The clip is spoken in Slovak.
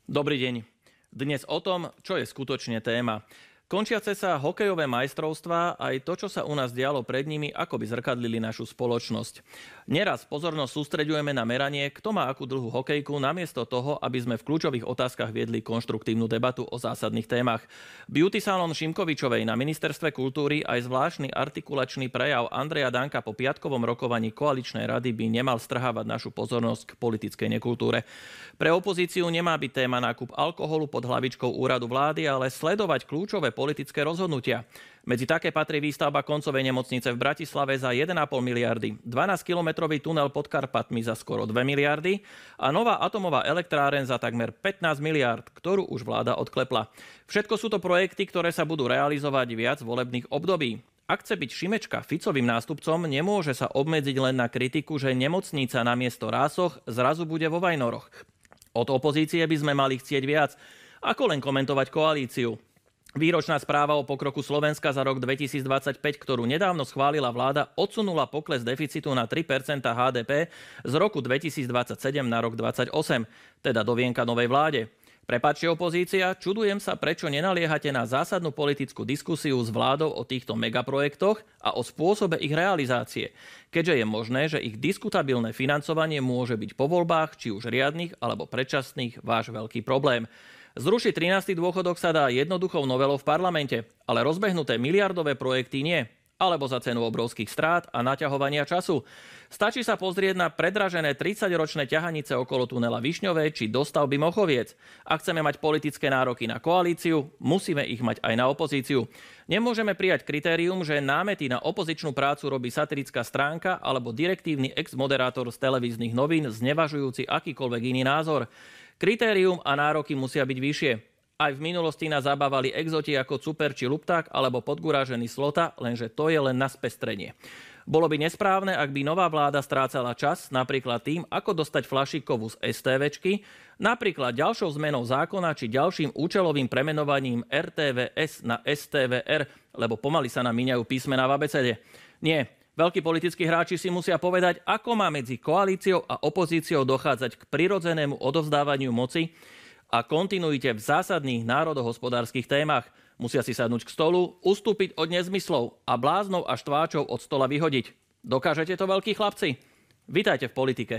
Dobrý deň. Dnes o tom, čo je skutočne téma. Končiace sa hokejové majstrovstvá aj to, čo sa u nás dialo pred nimi, ako by zrkadlili našu spoločnosť. Neraz pozornosť sústreďujeme na meranie, kto má akú druhú hokejku, namiesto toho, aby sme v kľúčových otázkach viedli konštruktívnu debatu o zásadných témach. Beauty salon Šimkovičovej na ministerstve kultúry aj zvláštny artikulačný prejav Andreja Danka po piatkovom rokovaní koaličnej rady by nemal strhávať našu pozornosť k politickej nekultúre. Pre opozíciu nemá byť téma nákup alkoholu pod hlavičkou úradu vlády, ale sledovať kľúčové politické rozhodnutia. Medzi také patrí výstavba koncovej nemocnice v Bratislave za 1,5 miliardy, 12-kilometrový tunel pod Karpatmi za skoro 2 miliardy a nová atomová elektráreň za takmer 15 miliárd, ktorú už vláda odklepla. Všetko sú to projekty, ktoré sa budú realizovať viac volebných období. Ak chce byť Šimečka Ficovým nástupcom, nemôže sa obmedziť len na kritiku, že nemocnica namiesto Rásoch zrazu bude vo Vajnoroch. Od opozície by sme mali chcieť viac, ako len komentovať koalíciu. Výročná správa o pokroku Slovenska za rok 2025, ktorú nedávno schválila vláda, odsunula pokles deficitu na 3% HDP z roku 2027 na rok 2028, teda do vienka novej vláde. Prepáčte opozícia, čudujem sa, prečo nenaliehate na zásadnú politickú diskusiu s vládou o týchto megaprojektoch a o spôsobe ich realizácie, keďže je možné, že ich diskutabilné financovanie môže byť po voľbách, či už riadnych alebo predčasných, váš veľký problém. Zrušiť 13. dôchodok sa dá jednoduchou novelou v parlamente, ale rozbehnuté miliardové projekty nie, alebo za cenu obrovských strát a naťahovania času. Stačí sa pozrieť na predražené 30-ročné ťahanice okolo tunela Višňové či dostavby Mochoviec. Ak chceme mať politické nároky na koalíciu, musíme ich mať aj na opozíciu. Nemôžeme prijať kritérium, že námety na opozičnú prácu robí satirická stránka alebo direktívny ex-moderátor z televíznych novín znevažujúci akýkoľvek iný názor. Kritérium a nároky musia byť vyššie. Aj v minulosti nás zabávali exoti ako Cuper či Lupták alebo podgurážený Slota, lenže to je len na spestrenie. Bolo by nesprávne, ak by nová vláda strácala čas napríklad tým, ako dostať flašíkovú z STVčky, napríklad ďalšou zmenou zákona či ďalším účelovým premenovaním RTVS na STVR, lebo pomaly sa nám míňajú písmená v abecede. Nie. Veľkí politickí hráči si musia povedať, ako má medzi koalíciou a opozíciou dochádzať k prirodzenému odovzdávaniu moci a kontinuite v zásadných národohospodárskych témach. Musia si sadnúť k stolu, ustúpiť od nezmyslov a bláznov a štváčov od stola vyhodiť. Dokážete to, veľkí chlapci? Vitajte v politike.